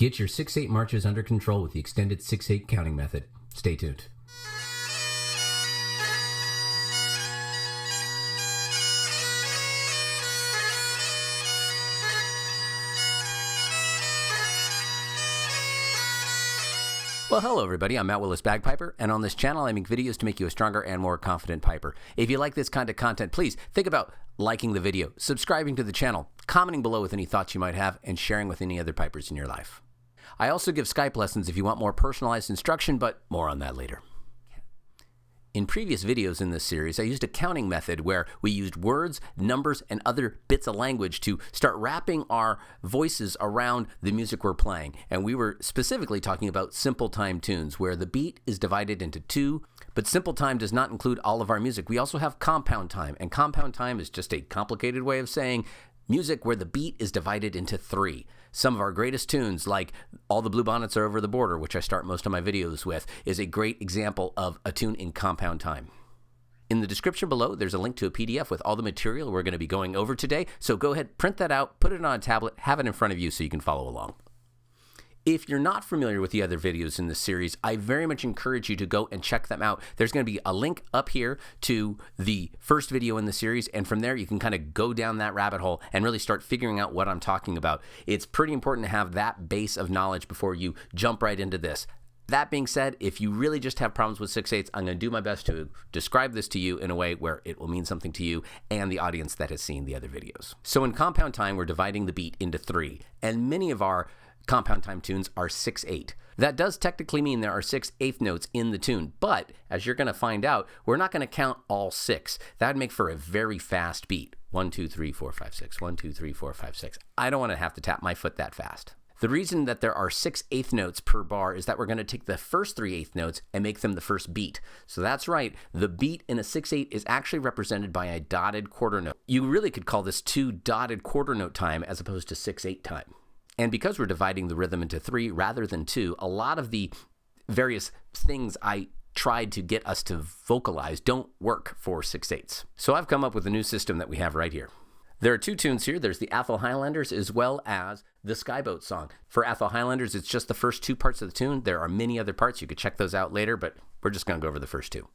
Get your 6/8 marches under control with the extended 6/8 counting method. Stay tuned. Well, hello everybody, I'm Matt Willis Bagpiper, and on this channel I make videos to make you a stronger and more confident piper. If you like this kind of content, please think about liking the video, subscribing to the channel, commenting below with any thoughts you might have, and sharing with any other pipers in your life. I also give Skype lessons if you want more personalized instruction, but more on that later. In previous videos in this series, I used a counting method where we used words, numbers, and other bits of language to start wrapping our voices around the music we're playing. And we were specifically talking about simple time tunes where the beat is divided into two, but simple time does not include all of our music. We also have compound time, and compound time is just a complicated way of saying music where the beat is divided into three. Some of our greatest tunes, like All the Bluebonnets Are Over the Border, which I start most of my videos with, is a great example of a tune in compound time. In the description below, there's a link to a PDF with all the material we're going to be going over today, so go ahead, print that out, put it on a tablet, have it in front of you so you can follow along. If you're not familiar with the other videos in this series, I very much encourage you to go and check them out. There's going to be a link up here to the first video in the series, and from there you can kind of go down that rabbit hole and really start figuring out what I'm talking about. It's pretty important to have that base of knowledge before you jump right into this. That being said, if you really just have problems with 6/8, I'm going to do my best to describe this to you in a way where it will mean something to you and the audience that has seen the other videos. So in compound time, we're dividing the beat into three, and many of our compound time tunes are 6/8. That does technically mean there are 6/8 notes in the tune, but as you're going to find out, we're not going to count all six. That would make for a very fast beat. 1, 2, 3, 4, 5, 6. 1, 2, 3, 4, 5, 6. I don't want to have to tap my foot that fast. The reason that there are 6/8 notes per bar is that we're going to take the first 3/8 notes and make them the first beat. So that's right, the beat in a 6/8 is actually represented by a dotted quarter note. You really could call this 2 dotted quarter note time as opposed to 6/8 time. And because we're dividing the rhythm into 3 rather than 2, a lot of the various things I tried to get us to vocalize don't work for 6/8. So I've come up with a new system that we have right here. There are 2 tunes here. There's the Athol Highlanders as well as the Skyboat song. For Athol Highlanders, it's just the first 2 parts of the tune. There are many other parts. You could check those out later, but we're just going to go over the first 2.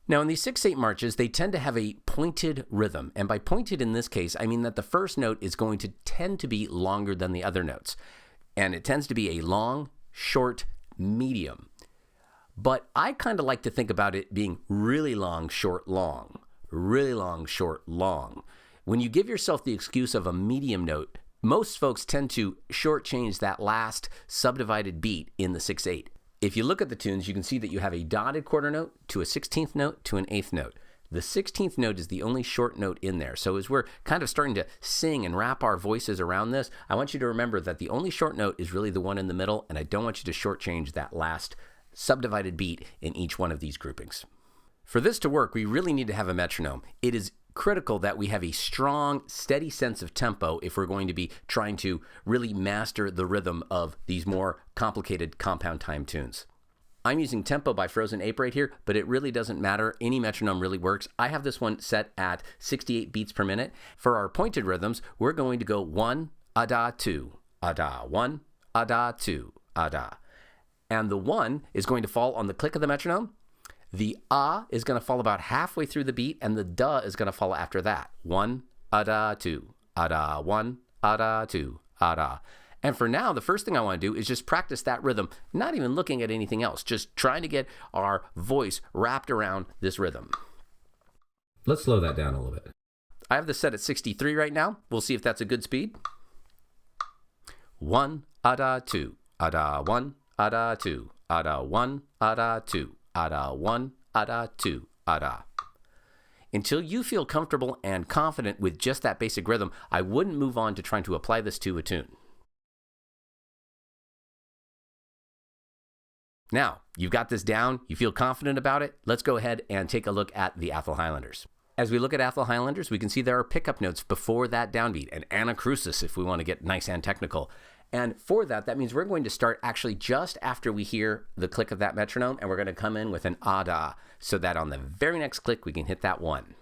Now, in these 6/8 marches, they tend to have a pointed rhythm. And by pointed in this case, I mean that the first note is going to tend to be longer than the other notes. And it tends to be a long, short, medium. But I kind of like to think about it being really long, short, long. Really long, short, long. When you give yourself the excuse of a medium note, most folks tend to shortchange that last subdivided beat in the 6/8. If you look at the tunes, you can see that you have a dotted quarter note to a 16th note to an 8th note. The 16th note is the only short note in there. So as we're kind of starting to sing and wrap our voices around this, I want you to remember that the only short note is really the one in the middle, and I don't want you to shortchange that last subdivided beat in each one of these groupings. For this to work, we really need to have a metronome. It is critical that we have a strong, steady sense of tempo if we're going to be trying to really master the rhythm of these more complicated compound time tunes. I'm using Tempo by Frozen Ape right here, but it really doesn't matter. Any metronome really works. I have this one set at 68 beats per minute. For our pointed rhythms, we're going to go 1, a-da, 2, a-da, 1, a-da, 2, a-da. And the 1 is going to fall on the click of the metronome. The ah is going to fall about halfway through the beat, and the da is going to fall after that. 1, a-da, 2, a-da, 1, a-da, 2, a-da. And for now, the first thing I want to do is just practice that rhythm, not even looking at anything else, just trying to get our voice wrapped around this rhythm. Let's slow that down a little bit. I have this set at 63 right now. We'll see if that's a good speed. 1, a-da, 2, a-da, 1, a-da, 2, a-da, 1, a-da, 2. A-da, 1, a-da, 2, a-da. Until you feel comfortable and confident with just that basic rhythm, I wouldn't move on to trying to apply this to a tune. Now, you've got this down, you feel confident about it, let's go ahead and take a look at the Athol Highlanders. As we look at Athol Highlanders, we can see there are pickup notes before that downbeat, and anacrusis if we want to get nice and technical. And for that, that means we're going to start actually just after we hear the click of that metronome, and we're going to come in with an ah-da, so that on the very next click, we can hit that 1.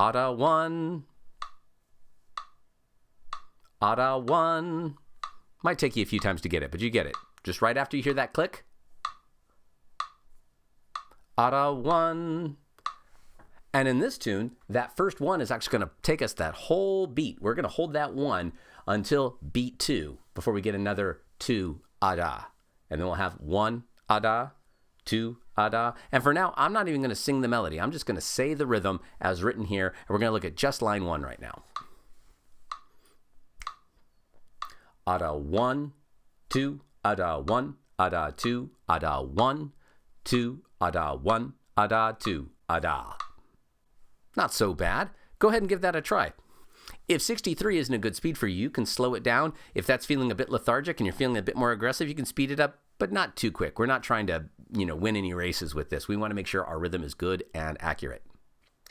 Ah-da 1. ada, 1. Might take you a few times to get it, but you get it. Just right after you hear that click. Ada, 1. And in this tune, that first 1 is actually going to take us that whole beat. We're going to hold that 1 until beat 2 before we get another 2 ada. And then we'll have 1 ada, 2 ada. And for now, I'm not even going to sing the melody. I'm just going to say the rhythm as written here. And we're going to look at just line 1 right now. Ada, 1, 2, ada, 1, ada, 2, ada, 1, 2, ada, 1, ada, 2, ada. Not so bad. Go ahead and give that a try. If 63 isn't a good speed for you, you can slow it down. If that's feeling a bit lethargic and you're feeling a bit more aggressive, you can speed it up, but not too quick. We're not trying to, win any races with this. We want to make sure our rhythm is good and accurate.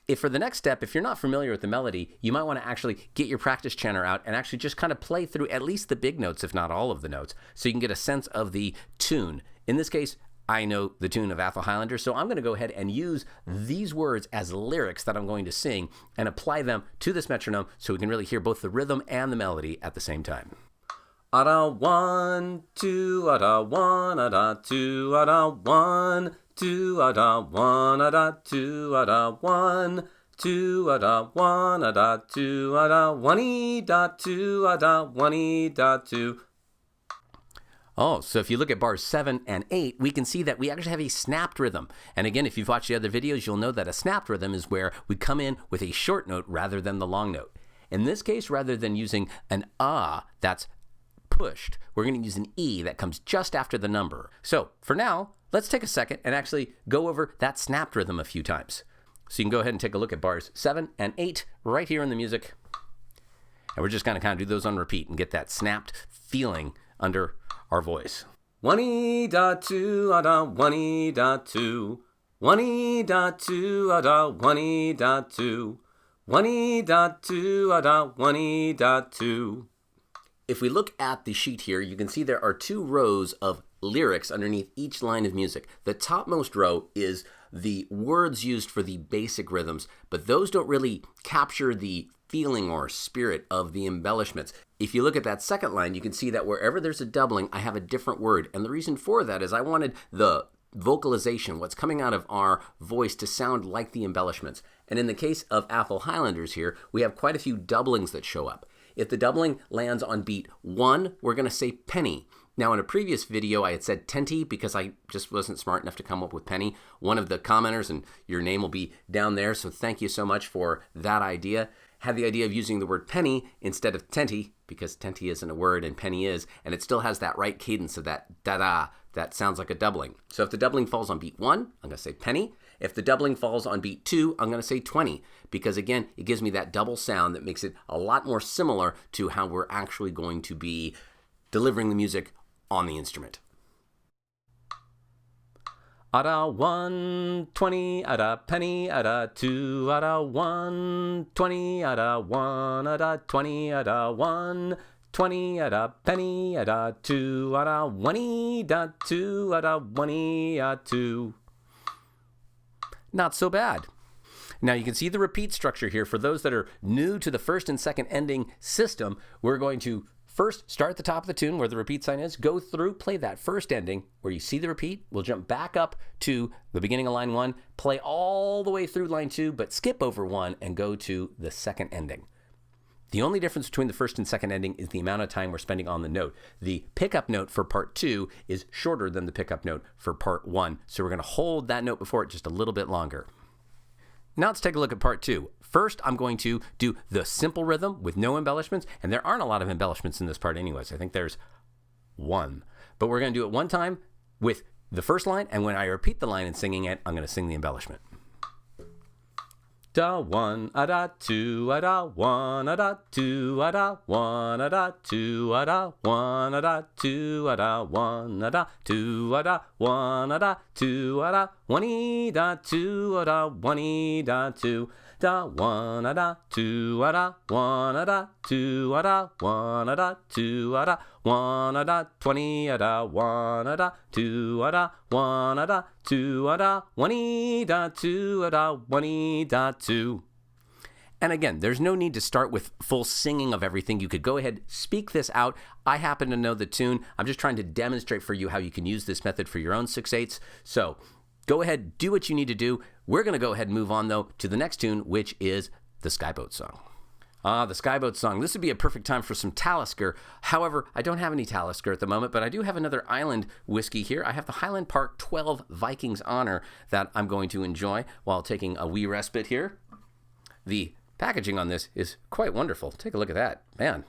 If for the next step, if you're not familiar with the melody, you might want to actually get your practice chanter out and actually just kind of play through at least the big notes, if not all of the notes, so you can get a sense of the tune. In this case, I know the tune of Athol Highlanders, so I'm going to go ahead and use these words as lyrics that I'm going to sing and apply them to this metronome so we can really hear both the rhythm and the melody at the same time. Ada, 1, 2, ada, 1, ada, 2, ada, 1, 2, ada, 1, ada, 2, ada, 1, 2, ada, 1, ada, 2, ada, 1, e, da, 2, ada, 1, e, da, 2. Oh, so if you look at bars 7 and 8, we can see that we actually have a snapped rhythm. And again, if you've watched the other videos, you'll know that a snapped rhythm is where we come in with a short note rather than the long note. In this case, rather than using an that's pushed, we're going to use an E that comes just after the number. So for now, let's take a second and actually go over that snapped rhythm a few times. So you can go ahead and take a look at bars 7 and 8 right here in the music. And we're just going to kind of do those on repeat and get that snapped feeling under our voice. 1 e da 2 ada 1 e da 2 1 e da 2 ada 1 e da 2 1 e da 2 ada 1 e da 2. If we look at the sheet here, you can see there are 2 rows of lyrics underneath each line of music. The topmost row is the words used for the basic rhythms, but those don't really capture the feeling or spirit of the embellishments. If you look at that second line, you can see that wherever there's a doubling, I have a different word. And the reason for that is I wanted the vocalization, what's coming out of our voice, to sound like the embellishments. And in the case of Athol Highlanders here, we have quite a few doublings that show up. If the doubling lands on beat 1, we're going to say penny. Now, in a previous video, I had said tenty because I just wasn't smart enough to come up with penny. One of the commenters, and your name will be down there, so thank you so much for that idea, had the idea of using the word penny instead of tenty, because tenty isn't a word and penny is, and it still has that right cadence of that da-da that sounds like a doubling. So if the doubling falls on beat 1, I'm going to say penny. If the doubling falls on beat 2, I'm going to say 20, because again, it gives me that double sound that makes it a lot more similar to how we're actually going to be delivering the music on the instrument. Ada 1, 20, ada penny, ada 2, ada 1, 20, ada 1, ada 20, ada 1, 20, ada penny, ada 2, ada 1 e da 2, ada 1 e da 2. Not so bad. Now you can see the repeat structure here. For those that are new to the first and second ending system, we're going to first start at the top of the tune where the repeat sign is, go through, play that first ending where you see the repeat. We'll jump back up to the beginning of line 1, play all the way through line 2, but skip over 1 and go to the second ending. The only difference between the first and second ending is the amount of time we're spending on the note. The pickup note for part 2 is shorter than the pickup note for part 1, so we're going to hold that note before it just a little bit longer. Now let's take a look at part 2. First, I'm going to do the simple rhythm with no embellishments, and there aren't a lot of embellishments in this part anyways. I think there's 1. But we're going to do it one time with the first line, and when I repeat the line and singing it, I'm going to sing the embellishment. Da 1, ada 2, ada 1, ada 2, ada 1, ada 2, ada 1, ada 2, ada 1, ada 2, ada 1, ada 2, ada 1 e da 2, ada 1 e da 2. Da 1, ada 2, ada 1, ada 2, ada 1, ada 2, ada 1, ada 20, ada 1, ada 2, ada 1, ada 2, ada 1 e da 2, ada 1 e da 2. And again, there's no need to start with full singing of everything. You could go ahead, speak this out. I happen to know the tune. I'm just trying to demonstrate for you how you can use this method for your own 6/8. So go ahead, do what you need to do. We're going to go ahead and move on, though, to the next tune, which is the Skyboat Song. The Skyboat Song. This would be a perfect time for some Talisker. However, I don't have any Talisker at the moment, but I do have another island whiskey here. I have the Highland Park 12 Vikings Honor that I'm going to enjoy while taking a wee respite here. The packaging on this is quite wonderful. Take a look at that. Man.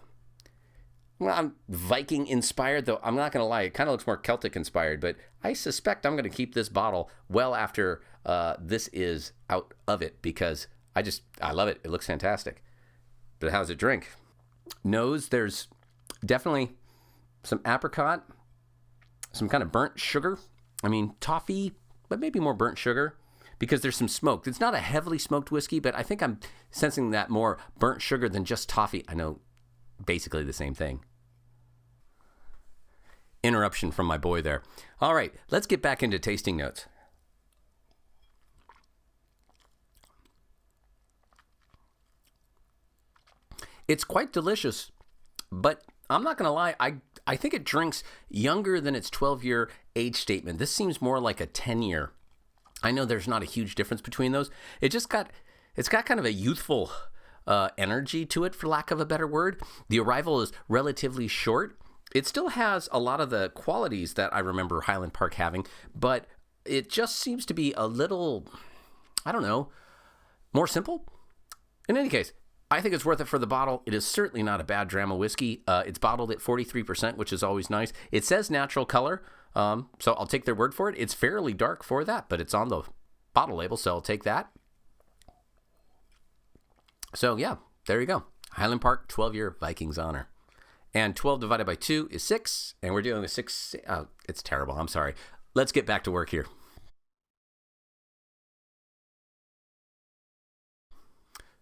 Well, I'm Viking inspired, though I'm not going to lie. It kind of looks more Celtic inspired, but I suspect I'm going to keep this bottle well after this is out of it because I love it. It looks fantastic. But how's it drink? Nose, there's definitely some apricot, some kind of burnt sugar. I mean, toffee, but maybe more burnt sugar because there's some smoke. It's not a heavily smoked whiskey, but I think I'm sensing that more burnt sugar than just toffee. I know, basically the same thing. Interruption from my boy there. All right, let's get back into tasting notes. It's quite delicious, but I'm not going to lie, I think it drinks younger than its 12-year age statement. This seems more like a 10-year. I know there's not a huge difference between those. It's got kind of a youthful energy to it, for lack of a better word. The arrival is relatively short. It still has a lot of the qualities that I remember Highland Park having, but it just seems to be a little, I don't know, more simple. In any case, I think it's worth it for the bottle. It is certainly not a bad dram of whiskey. It's bottled at 43%, which is always nice. It says natural color, so I'll take their word for it. It's fairly dark for that, but it's on the bottle label, so I'll take that. So yeah, there you go. Highland Park 12-year Vikings Honor. And 12 divided by 2 is 6, and we're doing a 6. Oh, it's terrible. I'm sorry. Let's get back to work here.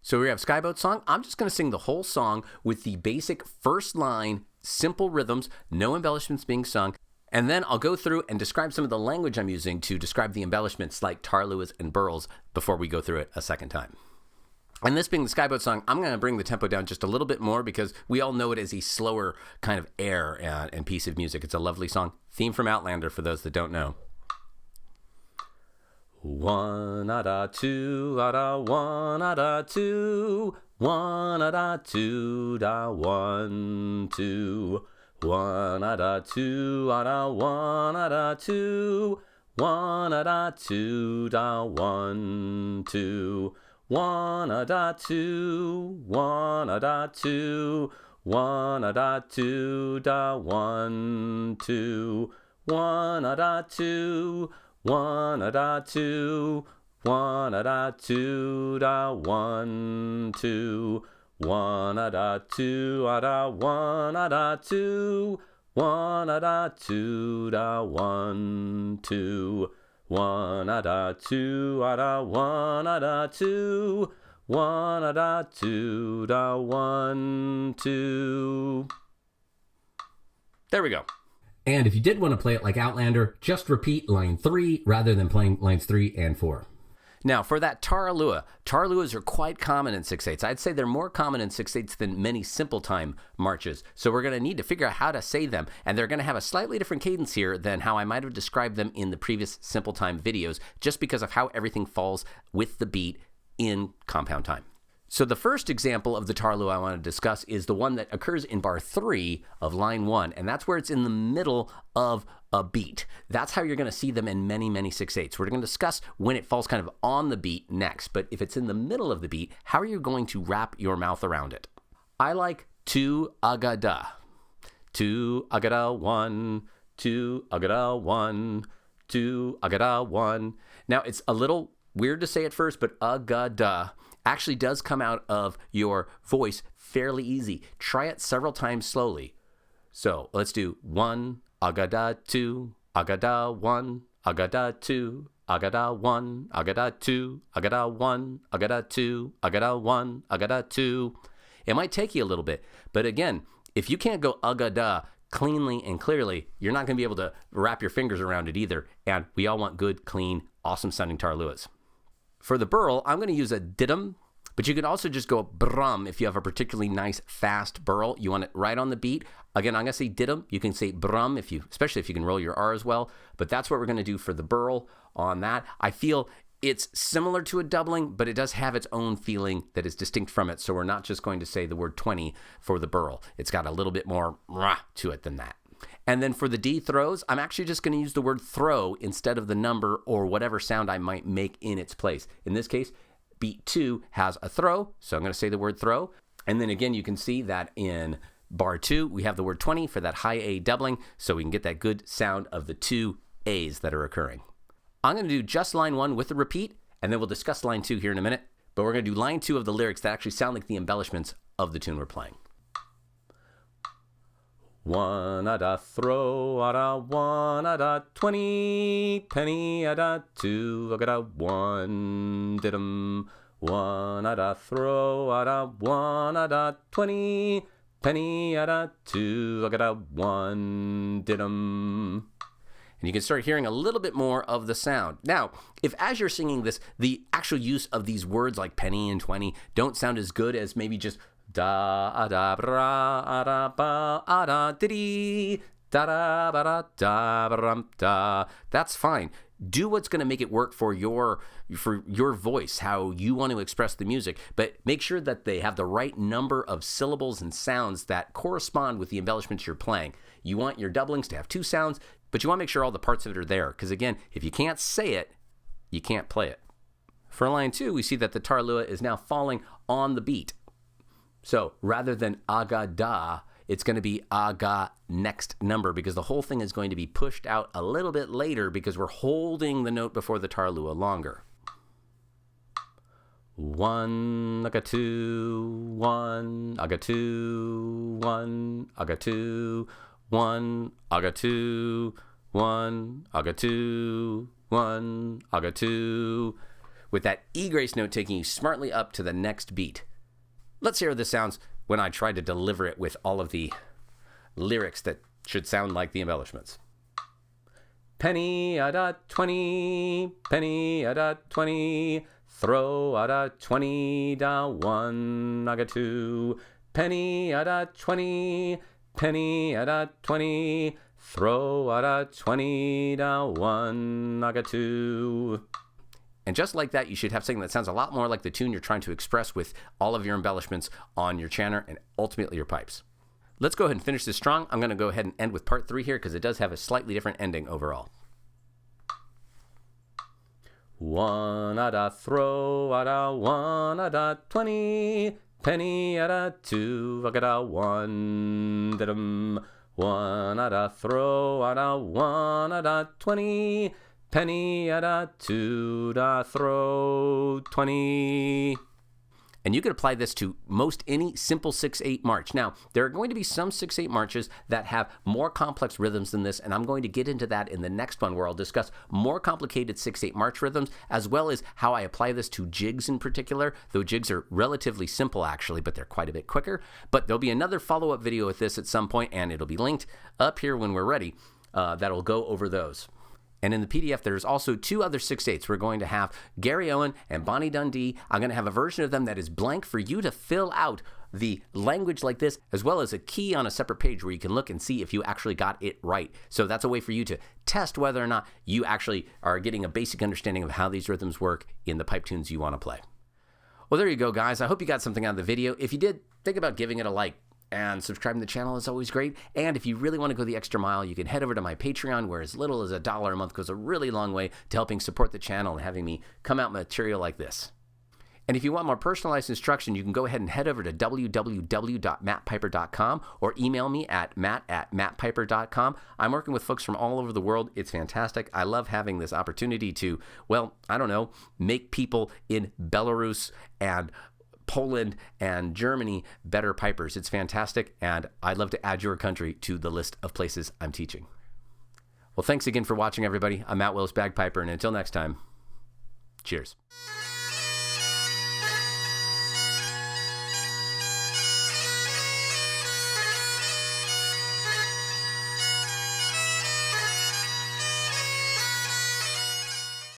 So we have Skyboat Song. I'm just going to sing the whole song with the basic first line, simple rhythms, no embellishments being sung. And then I'll go through and describe some of the language I'm using to describe the embellishments like tarluas and burls before we go through it a second time. And this being the Skyboat Song, I'm going to bring the tempo down just a little bit more because we all know it as a slower kind of air and piece of music. It's a lovely song. Theme from Outlander for those that don't know. 1 da 2 da 1 da 2 1 da 2 da 1 2 1 da 2 da 1 da 2 1 da 2 da 1 2 1 da 2 1 da 2 1 da 2 da 1 2 1 da 2 1 da 2 1 da 2 da 1 2 1 da 2 da 1 da 2 1 da 2 da 1 2 1 da 2 da 1 da 2 1 da 2 da 1 2. There we go. And if you did want to play it like Outlander, just repeat line 3 rather than playing lines 3 and 4. Now, for that tarlua, tarluas are quite common in 6/8. I'd say they're more common in 6/8 than many simple time marches. So we're going to need to figure out how to say them. And they're going to have a slightly different cadence here than how I might have described them in the previous simple time videos, just because of how everything falls with the beat in compound time. So the first example of the tarlua I want to discuss is the one that occurs in bar 3 of line 1, and that's where it's in the middle of a beat. That's how you're going to see them in many, many 6/8. We're going to discuss when it falls kind of on the beat next, but if it's in the middle of the beat, how are you going to wrap your mouth around it? I like 2 agada. 2 agada 1, 2 agada 1, 2 agada 1. Now it's a little weird to say at first, but agada actually does come out of your voice fairly easy. Try it several times slowly. So let's do 1, agada 2, agada 1, agada 2, agada 1, agada 2, agada 1, agada 2, agada 1, agada 2. It might take you a little bit, but again, if you can't go agada cleanly and clearly, you're not going to be able to wrap your fingers around it either. And we all want good, clean, awesome sounding tarluas. For the burl, I'm going to use a diddum But you can also just go brum if you have a particularly nice fast burl. You want it right on the beat. Again, I'm going to say diddum. You can say brum especially if you can roll your R as well. But that's what we're going to do for the burl on that. I feel it's similar to a doubling, but it does have its own feeling that is distinct from it. So we're not just going to say the word 20 for the burl. It's got a little bit more rah to it than that. And then for the D throws, I'm actually just going to use the word throw instead of the number or whatever sound I might make in its place. In this case, beat 2 has a throw, so I'm going to say the word throw. And then again, you can see that in bar 2, we have the word 20 for that high A doubling, so we can get that good sound of the 2 A's that are occurring. I'm going to do just line 1 with the repeat, and then we'll discuss line 2 here in a minute. But we're going to do line 2 of the lyrics that actually sound like the embellishments of the tune we're playing. 1 at a throw at a 1 at a 20 penny at a 2 I got a 1 diddum 1 at a throw at a 1 at a 20 penny at a 2 I got a 1 diddum. And you can start hearing a little bit more of the sound. Now, if as you're singing this, the actual use of these words like penny and 20 don't sound as good as maybe just da da bra da ba da dee da da ba da da ba da. That's fine. Do what's going to make it work for your voice, how you want to express the music, but make sure that they have the right number of syllables and sounds that correspond with the embellishments you're playing. You want your doublings to have 2 sounds, but you want to make sure all the parts of it are there, because again, if you can't say it, you can't play it. For line 2, we see that the tarlua is now falling on the beat. So rather than aga da, it's going to be aga next number, because the whole thing is going to be pushed out a little bit later because we're holding the note before the tarlua longer. 1 aga 2 1 aga 2 1 aga 2 1 aga 2 1 aga 2 1 aga 2, with that E grace note taking you smartly up to the next beat. Let's hear how this sounds when I try to deliver it with all of the lyrics that should sound like the embellishments. Penny at a 20, penny at a 20, throw at a 20 da 1 aga 2, penny at a 20, penny at a 20, throw at a 20 da 1 aga 2. And just like that, you should have something that sounds a lot more like the tune you're trying to express with all of your embellishments on your chanter and ultimately your pipes. Let's go ahead and finish this strong. I'm going to go ahead and end with part 3 here because it does have a slightly different ending overall. 1 at a throw at a 1 at a 20, penny at a 2 I got a 1 diddum 1 at a throw at a 1 at a 20, penny at a 2 da throw 20. And you could apply this to most any simple 6/8 march. Now, there are going to be some 6/8 marches that have more complex rhythms than this, and I'm going to get into that in the next one where I'll discuss more complicated 6/8 march rhythms, as well as how I apply this to jigs in particular, though jigs are relatively simple actually, but they're quite a bit quicker. But there'll be another follow-up video with this at some point, and it'll be linked up here when we're ready, that'll go over those. And in the PDF, there's also 2 other 6/8. We're going to have Gary Owen and Bonnie Dundee. I'm going to have a version of them that is blank for you to fill out the language like this, as well as a key on a separate page where you can look and see if you actually got it right. So that's a way for you to test whether or not you actually are getting a basic understanding of how these rhythms work in the pipe tunes you want to play. Well, there you go, guys. I hope you got something out of the video. If you did, think about giving it a like. And subscribing to the channel is always great. And if you really want to go the extra mile, you can head over to my Patreon, where as little as $1 a month goes a really long way to helping support the channel and having me come out material like this. And if you want more personalized instruction, you can go ahead and head over to www.mattpiper.com or email me at matt@mattpiper.com. I'm working with folks from all over the world. It's fantastic. I love having this opportunity to, well, I don't know, make people in Belarus and Poland and Germany better pipers. It's fantastic, and I'd love to add your country to the list of places I'm teaching. Well, thanks again for watching, everybody. I'm Matt Willis Bagpiper, and until next time, cheers.